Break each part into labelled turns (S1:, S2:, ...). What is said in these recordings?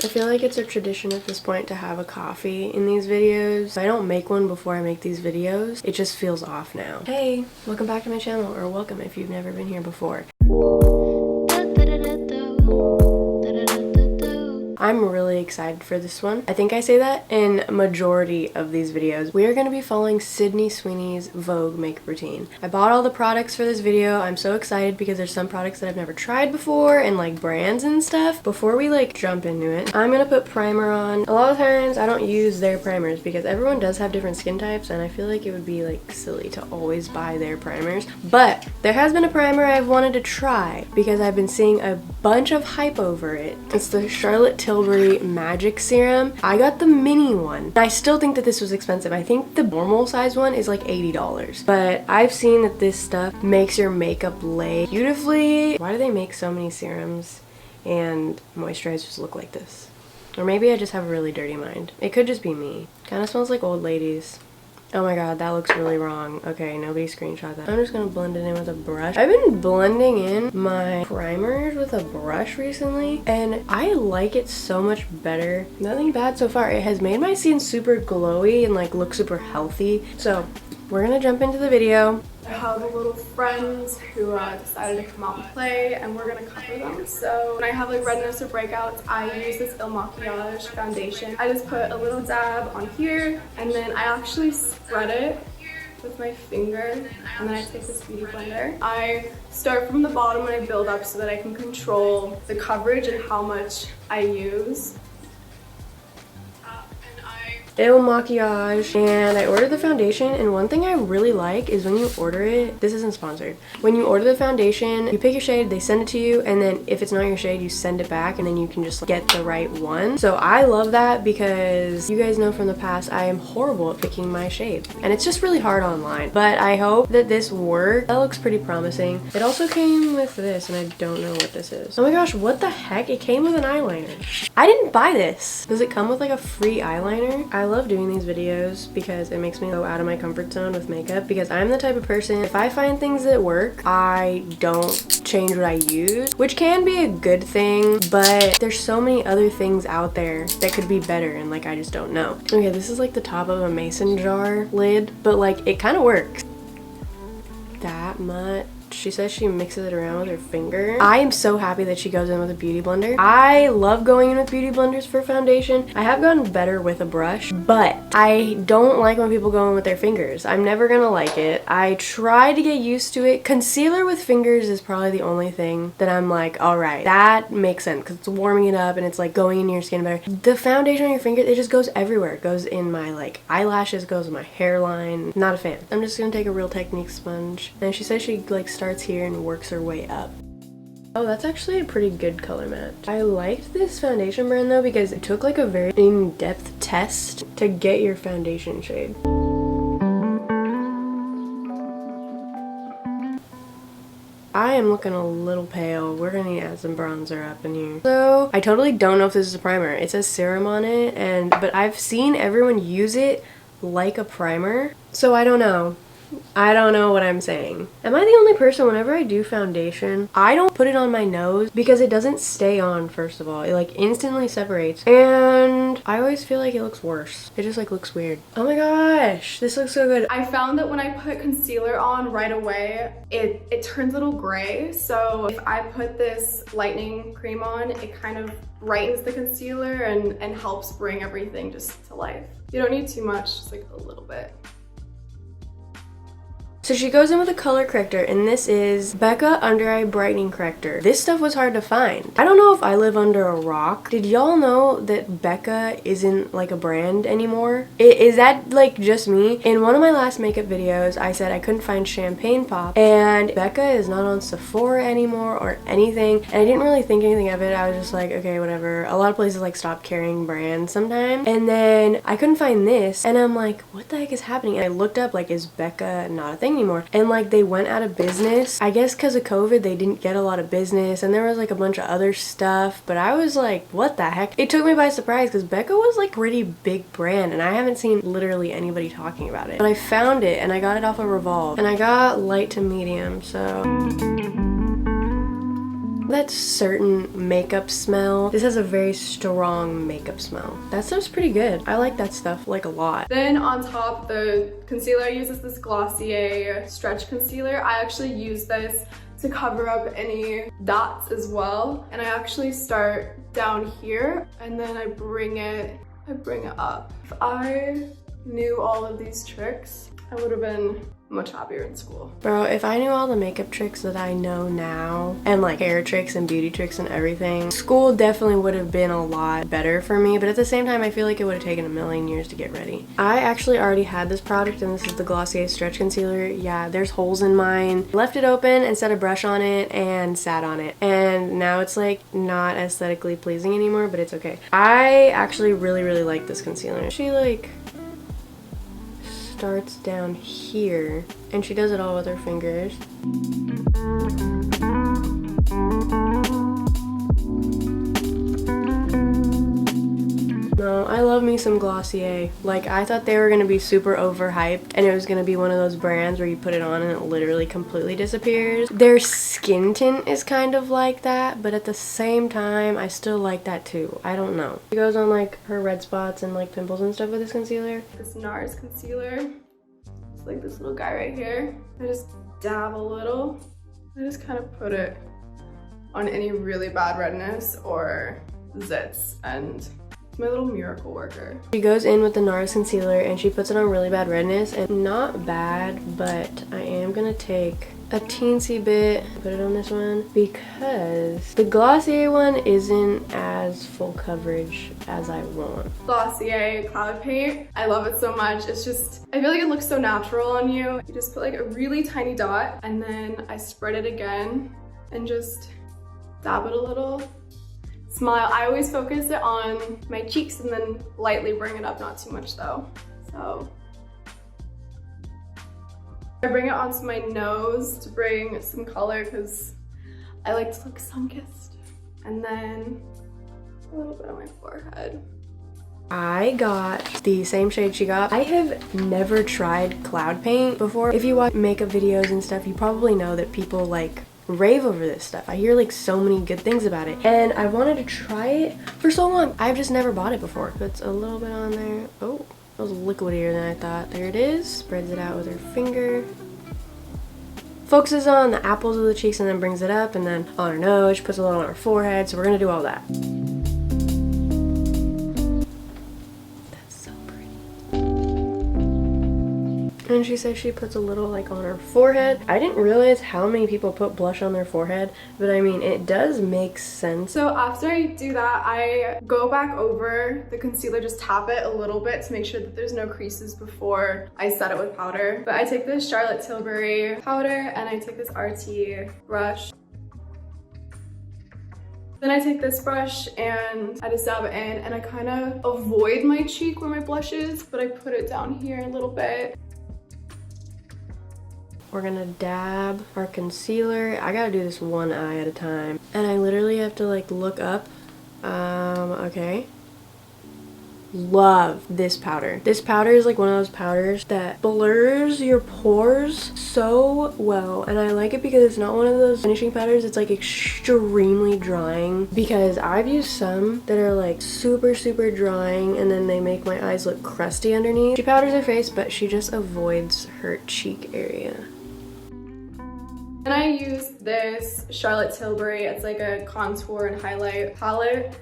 S1: I feel like it's a tradition at this point to have a coffee in these videos. I don't make one before I make these videos. It just feels off now. Hey, welcome back to my channel, or welcome if you've never been here before. I'm really excited for this one. I think I say that in majority of these videos. We are going to be following Sydney Sweeney's Vogue makeup routine. I bought all the products for this video. I'm so excited because there's some products that I've never tried before and like brands and stuff. Before we like jump into it, I'm going to put primer on. A lot of times I don't use their primers because everyone does have different skin types and I feel like it would be like silly to always buy their primers. But there has been a primer I've wanted to try because I've been seeing a bunch of hype over it. It's the Charlotte Tilbury Magic Serum. I got the mini one. I still think that this was expensive. I think the normal size one is like $80. But I've seen that this stuff makes your makeup lay beautifully. Why do they make so many serums and moisturizers look like this? Or maybe I just have a really dirty mind. It could just be me. Kind of smells like old ladies. Oh my god, that looks really wrong. Okay, nobody screenshot that. I'm just gonna blend it in with a brush. I've been blending in my primers with a brush recently, and I like it so much better. Nothing bad so far. It has made my skin super glowy and like look super healthy. So we're gonna jump into the video.
S2: I have a little friends who decided to come out and play, and we're gonna cover them. So when I have like redness or breakouts, I use this Il Makiage foundation. I just put a little dab on here, and then I actually spread it with my finger, and then I take this beauty blender. I start from the bottom and I build up so that I can control the coverage and how much I use.
S1: Il Makiage, and I ordered the foundation, and one thing I really like is when you order it, this isn't sponsored, when you order the foundation, you pick your shade, they send it to you, and then if it's not your shade, you send it back, and then you can just get the right one. So I love that because you guys know from the past I am horrible at picking my shade, and it's just really hard online. But I hope that this works. That looks pretty promising. It also came with this, and I don't know what this is. Oh my gosh, what the heck? It came with an eyeliner. I didn't buy this. Does it come with like a free eyeliner? I love doing these videos because it makes me go out of my comfort zone with makeup, because I'm the type of person, if I find things that work, I don't change what I use, which can be a good thing, but there's so many other things out there that could be better, and like I just don't know. Okay, this is like the top of a mason jar lid, but like it kind of works. That much. She says she mixes it around with her finger. I am so happy that she goes in with a beauty blender. I love going in with beauty blenders for foundation. I have gotten better with a brush, but I don't like when people go in with their fingers. I'm never gonna like it. I try to get used to it. Concealer with fingers is probably the only thing that I'm like, all right, that makes sense because it's warming it up and it's like going into your skin better. The foundation on your finger, it just goes everywhere. It goes in my like eyelashes, goes in my hairline. Not a fan. I'm just gonna take a Real Technique sponge. And she says she like starts here and works her way up. Oh, that's actually a pretty good color match. I liked this foundation brand though because it took like a very in-depth test to get your foundation shade. I am looking a little pale. We're gonna need to add some bronzer up in here. So I totally don't know if this is a primer. It says serum on it, but I've seen everyone use it like a primer, so I don't know. I don't know what I'm saying. Am I the only person, whenever I do foundation, I don't put it on my nose because it doesn't stay on, first of all. It like instantly separates, and I always feel like it looks worse. It just like looks weird. Oh my gosh, this looks so good.
S2: I found that when I put concealer on right away, it turns a little gray. So if I put this lightening cream on, it kind of brightens the concealer and helps bring everything just to life. You don't need too much, just like a little bit.
S1: So she goes in with a color corrector, and this is Becca Under Eye Brightening Corrector. This stuff was hard to find. I don't know if I live under a rock. Did y'all know that Becca isn't like a brand anymore? Is that like just me? In one of my last makeup videos, I said I couldn't find Champagne Pop, and Becca is not on Sephora anymore or anything, and I didn't really think anything of it. I was just like, okay, whatever. A lot of places like stop carrying brands sometimes, and then I couldn't find this, and I'm like, what the heck is happening? And I looked up like, is Becca not a thing anymore? And like they went out of business. I guess because of COVID they didn't get a lot of business, and there was like a bunch of other stuff, but I was like, what the heck? It took me by surprise because Becca was like a pretty big brand and I haven't seen literally anybody talking about it. But I found it and I got it off of Revolve, and I got light to medium, so That certain makeup smell. This has a very strong makeup smell. That stuff's pretty good. I like that stuff like a lot.
S2: Then on top, the concealer I use is this Glossier stretch concealer. I actually use this to cover up any dots as well. And I actually start down here and then I bring it up. If I knew all of these tricks, I would have been much happier in school.
S1: Bro, if I knew all the makeup tricks that I know now, and like hair tricks and beauty tricks and everything, school definitely would have been a lot better for me, but at the same time I feel like it would have taken a million years to get ready. I actually already had this product, and this is the Glossier Stretch Concealer. Yeah, there's holes in mine. Left it open and set a brush on it and sat on it, and now it's like not aesthetically pleasing anymore, but it's okay. I actually really like this concealer. She like starts down here and she does it all with her fingers. No, I love me some Glossier. Like, I thought they were gonna be super overhyped and it was gonna be one of those brands where you put it on and it literally completely disappears. Their skin tint is kind of like that, but at the same time I still like that too. I don't know. She goes on like her red spots and like pimples and stuff with this concealer.
S2: This NARS concealer. It's like this little guy right here. I just dab a little. I just kind of put it on any really bad redness or zits, and it's my little miracle worker.
S1: She goes in with the NARS concealer and she puts it on really bad redness, and not bad, but I am gonna take a teensy bit, put it on this one, because the Glossier one isn't as full coverage as I want.
S2: Glossier Cloud Paint. I love it so much. It's just, I feel like it looks so natural on you. You just put like a really tiny dot and then I spread it again and just dab it a little. Smile. I always focus it on my cheeks and then lightly bring it up, not too much though. So I bring it onto my nose to bring some color because I like to look sun-kissed. And then a little bit on my forehead.
S1: I got the same shade she got. I have never tried cloud paint before. If you watch makeup videos and stuff, you probably know that people like rave over this stuff. I hear like so many good things about it, and I wanted to try it for so long. I've just never bought it before. Puts a little bit on there. Oh, it was liquidier than I thought. There it is. Spreads it out with her finger. Focuses on the apples of the cheeks and then brings it up, and then on her nose. She puts a little on her forehead. So we're gonna do all that. That's so pretty. And she says she puts a little like on her forehead. I didn't realize how many people put blush on their forehead, but I mean, it does make sense.
S2: So after I do that, I go back over the concealer, just tap it a little bit to make sure that there's no creases before I set it with powder. But I take this Charlotte Tilbury powder and I take this RT brush. Then I take this brush and I just dab it in, and I kind of avoid my cheek where my blush is, but I put it down here a little bit.
S1: We're gonna dab our concealer. I gotta do this one eye at a time. And I literally have to like look up. Okay. Love this powder. This powder is like one of those powders that blurs your pores so well, and I like it because it's not one of those finishing powders. It's like extremely drying, because I've used some that are like super drying and then they make my eyes look crusty underneath. She powders her face, but she just avoids her cheek area.
S2: And I use this Charlotte Tilbury. It's like a contour and highlight palette.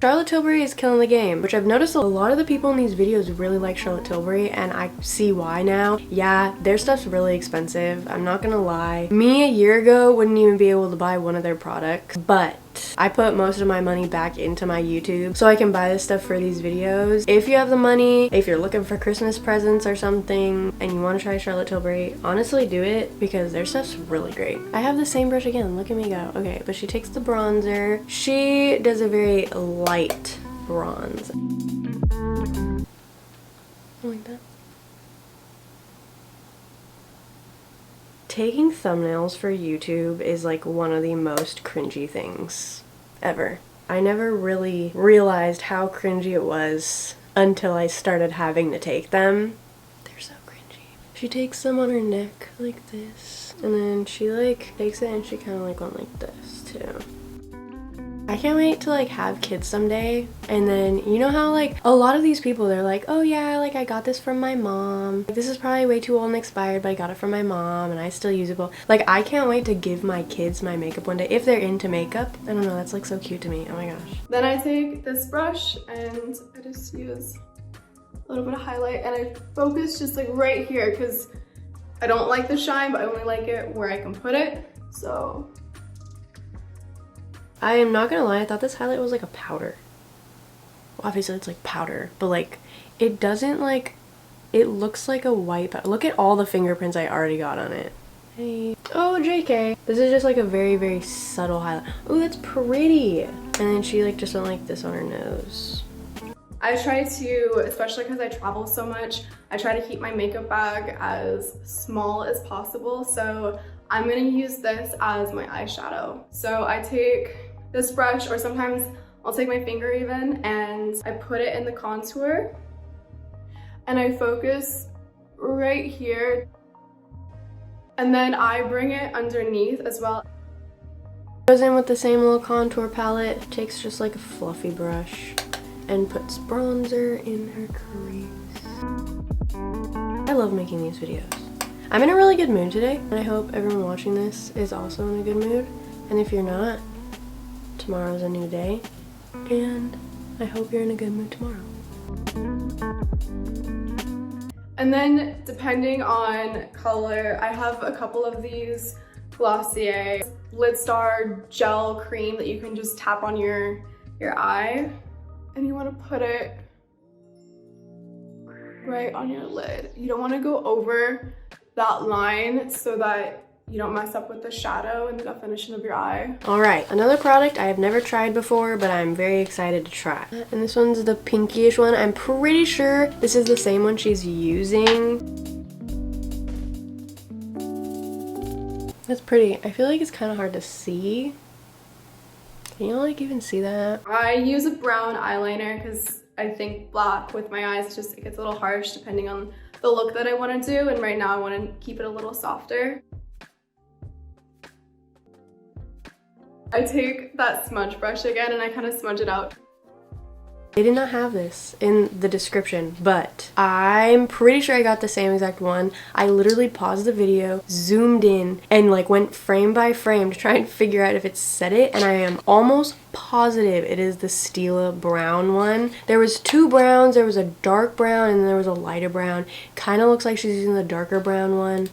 S1: Charlotte Tilbury is killing the game, which I've noticed a lot of the people in these videos really like Charlotte Tilbury, and I see why now. Yeah, their stuff's really expensive, I'm not gonna lie. Me a year ago wouldn't even be able to buy one of their products, but I put most of my money back into my YouTube so I can buy this stuff for these videos. If you have the money, if you're looking for Christmas presents or something and you want to try Charlotte Tilbury, honestly do it because their stuff's really great. I have the same brush again, look at me go. Okay, but she takes the bronzer. She does a very light bronze. Like that. Taking thumbnails for YouTube is like one of the most cringy things ever. I never really realized how cringy it was until I started having to take them. They're so cringy. She takes them on her neck like this. And then she like takes it and she kind of like went like this too. I can't wait to like have kids someday. And then you know how like a lot of these people, they're like, oh yeah, like I got this from my mom. Like, this is probably way too old and expired, but I got it from my mom and I still use it. Like I can't wait to give my kids my makeup one day if they're into makeup. I don't know, that's like so cute to me. Oh my gosh.
S2: Then I take this brush and I just use a little bit of highlight and I focus just like right here because I don't like the shine, but I only like it where I can put it. So
S1: I am not gonna lie, I thought this highlight was like a powder. Well, obviously it's like powder, but like it doesn't like, it looks like a white powder. Look at all the fingerprints I already got on it. Hey. Oh, JK. This is just like a very, very subtle highlight. Oh, that's pretty. And then she like just went like this on her nose.
S2: I try to, especially because I travel so much, I try to keep my makeup bag as small as possible. So I'm gonna use this as my eyeshadow. So I take this brush, or sometimes I'll take my finger even, and I put it in the contour and I focus right here. And then I bring it underneath as well.
S1: Goes in with the same little contour palette, takes just like a fluffy brush and puts bronzer in her crease. I love making these videos. I'm in a really good mood today, and I hope everyone watching this is also in a good mood. And if you're not, tomorrow's a new day, and I hope you're in a good mood tomorrow.
S2: And then depending on color, I have a couple of these Glossier Lidstar gel cream that you can just tap on your eye, and you want to put it right on your lid. You don't want to go over that line so that you don't mess up with the shadow and the definition of your eye.
S1: All right, another product I have never tried before, but I'm very excited to try. And this one's the pinkyish one. I'm pretty sure this is the same one she's using. That's pretty. I feel like it's kind of hard to see. Can you like even see that?
S2: I use a brown eyeliner because I think black with my eyes just, it gets a little harsh depending on the look that I want to do, and right now I want to keep it a little softer. I take that smudge brush again and I kind of smudge it out.
S1: They did not have this in the description, but I'm pretty sure I got the same exact one. I literally paused the video, zoomed in, and like went frame by frame to try and figure out if it said it, and I am almost positive it is the Stila brown one. There was two browns, there was a dark brown and then there was a lighter brown. Kind of looks like she's using the darker brown one.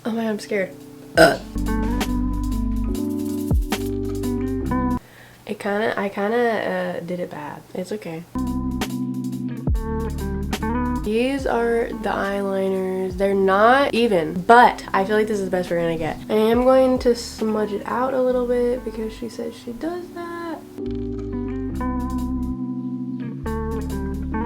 S1: Oh my god, I'm scared. I kind of did it bad. It's okay. These are the eyeliners. They're not even, but I feel like this is the best we're gonna get. I am going to smudge it out a little bit because she says she does that.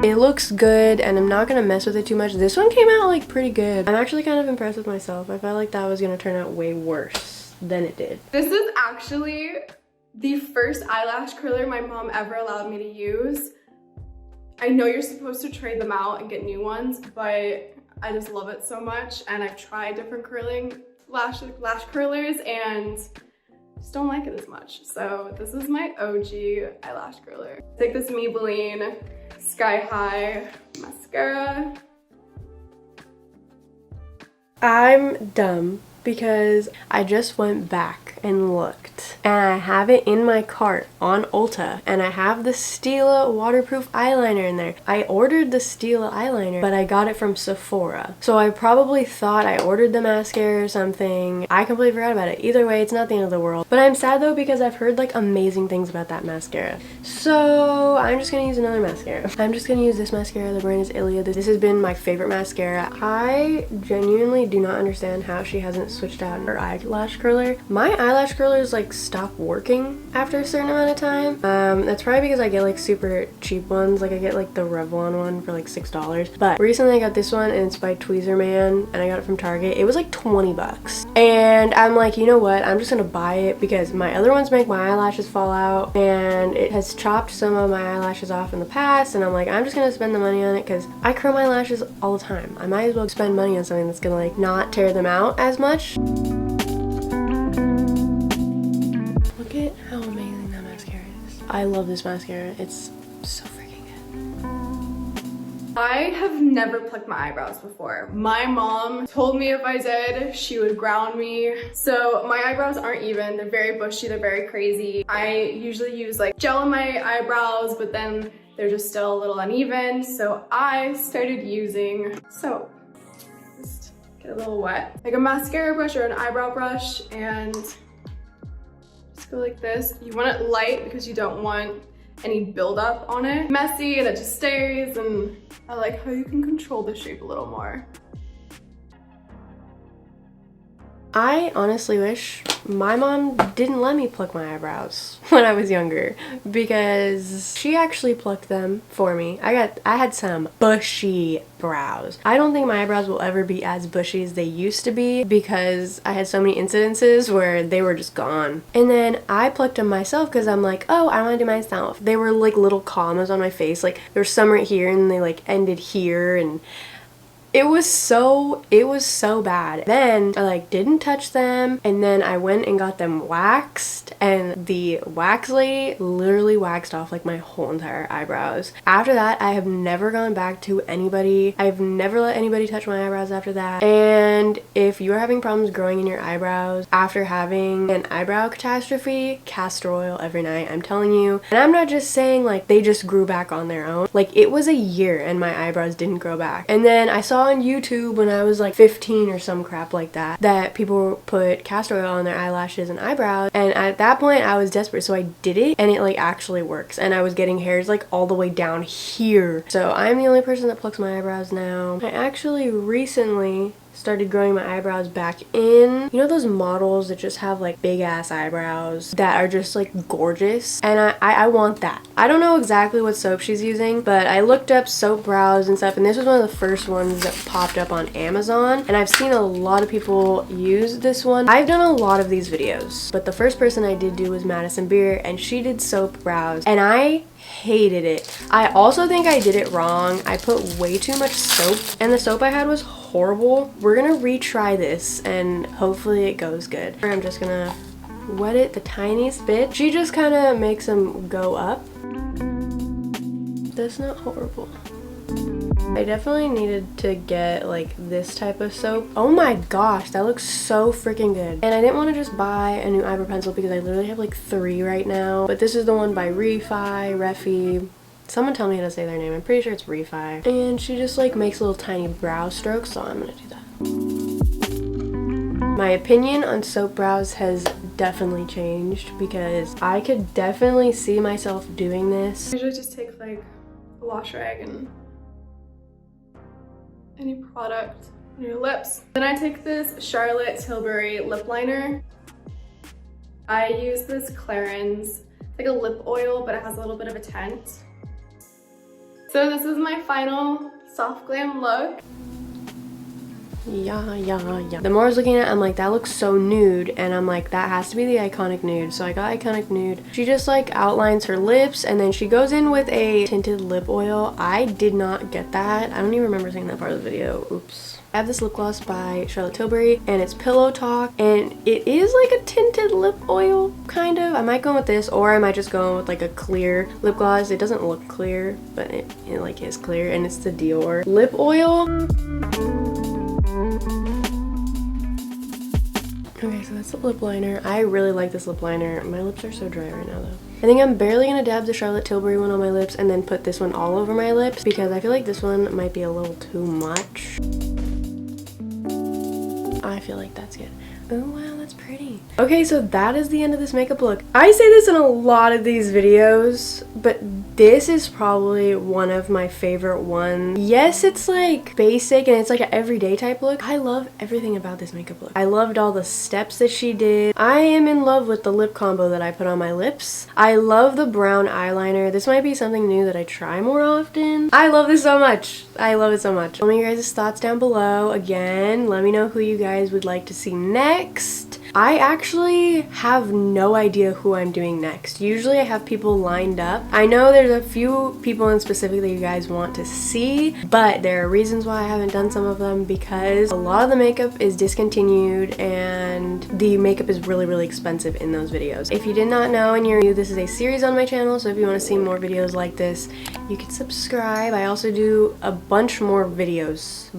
S1: It looks good, and I'm not gonna mess with it too much. This one came out like pretty good. I'm actually kind of impressed with myself. I felt like that was gonna turn out way worse than it did.
S2: This is actually the first eyelash curler my mom ever allowed me to use. I know you're supposed to trade them out and get new ones, but I just love it so much, and I've tried different lash curlers and just don't like it as much. So this is my OG eyelash curler. Take this Maybelline Sky High mascara.
S1: I'm dumb because I just went back and looked, and I have it in my cart on Ulta, and I have the Stila waterproof eyeliner in there. I ordered the Stila eyeliner, but I got it from Sephora. So I probably thought I ordered the mascara or something. I completely forgot about it. Either way, it's not the end of the world. But I'm sad though because I've heard like amazing things about that mascara. So I'm just gonna use another mascara. I'm just gonna use this mascara. The brand is Ilia. This has been my favorite mascara. I genuinely do not understand how she hasn't switched out her eyelash curler. My eyelash curlers like stop working after a certain amount of time. That's probably because I get like super cheap ones. Like I get like the Revlon one for like $6. But recently I got this one, and it's by Tweezerman, and I got it from Target. It was like 20 bucks. And I'm like, you know what? I'm just gonna buy it because my other ones make my eyelashes fall out, and it has chopped some of my eyelashes off in the past, and I'm like, I'm just gonna spend the money on it because I curl my lashes all the time. I might as well spend money on something that's gonna like not tear them out as much. blush. Look at how amazing that mascara is. I love this mascara. It's so freaking good.
S2: I have never plucked my eyebrows before. My mom told me if I did, she would ground me. So my eyebrows aren't even. They're very bushy, they're very crazy. I usually use like gel on my eyebrows, but then they're just still a little uneven. So I started using soap. Just get a little wet. Like a mascara brush or an eyebrow brush, and just go like this. You want it light because you don't want any buildup on it. Messy and it just stays, and I like how you can control the shape a little more.
S1: I honestly wish my mom didn't let me pluck my eyebrows when I was younger, because she actually plucked them for me. I had some bushy brows. I don't think my eyebrows will ever be as bushy as they used to be because I had so many incidences where they were just gone. And then I plucked them myself because I'm like, oh, I want to do myself. They were like little commas on my face. Like there was some right here and they like ended here, and it was so bad. Then I like didn't touch them, and then I went and got them waxed, and the wax lady literally waxed off like my whole entire eyebrows. After that, I have never gone back to anybody. I've never let anybody touch my eyebrows after that. And if you are having problems growing in your eyebrows after having an eyebrow catastrophe, castor oil every night, I'm telling you. And I'm not just saying like they just grew back on their own. Like it was a year and my eyebrows didn't grow back. And then I saw on YouTube when I was like 15 or some crap like that people put castor oil on their eyelashes and eyebrows, and at that point I was desperate, so I did it, and it like actually works, and I was getting hairs like all the way down here. So I'm the only person that plucks my eyebrows now. I actually recently started growing my eyebrows back in. You know those models that just have like big ass eyebrows that are just like gorgeous? And I want that. I don't know exactly what soap she's using, but I looked up soap brows and stuff, and this was one of the first ones that popped up on Amazon, and I've seen a lot of people use this one. I've done a lot of these videos, but the first person I did do was Madison Beer, and she did soap brows, and I hated it. I also think I did it wrong. I put way too much soap, and the soap I had was horrible. We're gonna retry this and hopefully it goes good. I'm just gonna wet it the tiniest bit. She just kind of makes them go up. That's not horrible. I definitely needed to get like this type of soap. Oh my gosh, that looks so freaking good. And I didn't want to just buy a new eyebrow pencil because I literally have like 3 right now. But this is the one by Refi. Someone tell me how to say their name. I'm pretty sure it's Refi. And she just like makes little tiny brow strokes, so I'm gonna do that. My opinion on soap brows has definitely changed because I could definitely see myself doing this.
S2: I usually just take like a wash rag and any product on your lips. Then I take this Charlotte Tilbury lip liner. I use this Clarins. It's like a lip oil, but it has a little bit of a tint. So this is my final soft glam look.
S1: Yeah. The more I was looking at it, I'm like, that looks so nude, and I'm like, that has to be the Iconic Nude. So I got Iconic Nude. She just like outlines her lips, and then she goes in with a tinted lip oil. I did not get that. I don't even remember seeing that part of the video. Oops. I have this lip gloss by Charlotte Tilbury, and it's Pillow Talk, and it is like a tinted lip oil, kind of. I might go with this, or I might just go with like a clear lip gloss. It doesn't look clear, but it like is clear, and it's the Dior lip oil. Okay, so that's the lip liner. I really like this lip liner. My lips are so dry right now though. I think I'm barely gonna dab the Charlotte Tilbury one on my lips and then put this one all over my lips because I feel like this one might be a little too much. I feel like that's good. Oh wow, that's pretty. Okay, so that is the end of this makeup look. I say this in a lot of these videos, but this is probably one of my favorite ones. Yes, it's like basic and it's like an everyday type look. I love everything about this makeup look. I loved all the steps that she did. I am in love with the lip combo that I put on my lips. I love the brown eyeliner. This might be something new that I try more often. I love this so much. I love it so much. Tell me your guys' thoughts down below. Again, let me know who you guys would like to see next. I actually have no idea who I'm doing next. Usually I have people lined up. I know there's a few people in specific that you guys want to see, but there are reasons why I haven't done some of them, because a lot of the makeup is discontinued and the makeup is really expensive in those videos. If you did not know and you're new, this is a series on my channel, so if you want to see more videos like this, you can subscribe. I also do a bunch more videos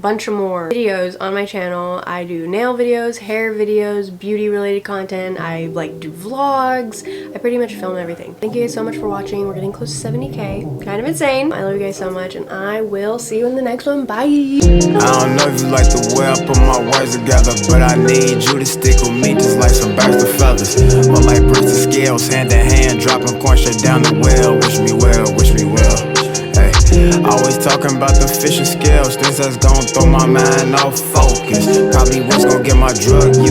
S1: on my channel. I do nail videos, hair videos, beauty related content. I like do vlogs. I pretty much film everything. Thank you guys so much for watching. We're getting close to 70k. Kind of insane. I love you guys so much, and I will see you in the next one. Bye.
S3: I don't know if you like the way I put my words together, but I need you to stick with me just like some birds of feathers. But like bricks and scales, hand in hand, dropping coin straight down the well. Wish me well, wish me well. Hey, always talking about the fish and scales, things that's gon' throw my mind off focus. Probably what's gon' get my drug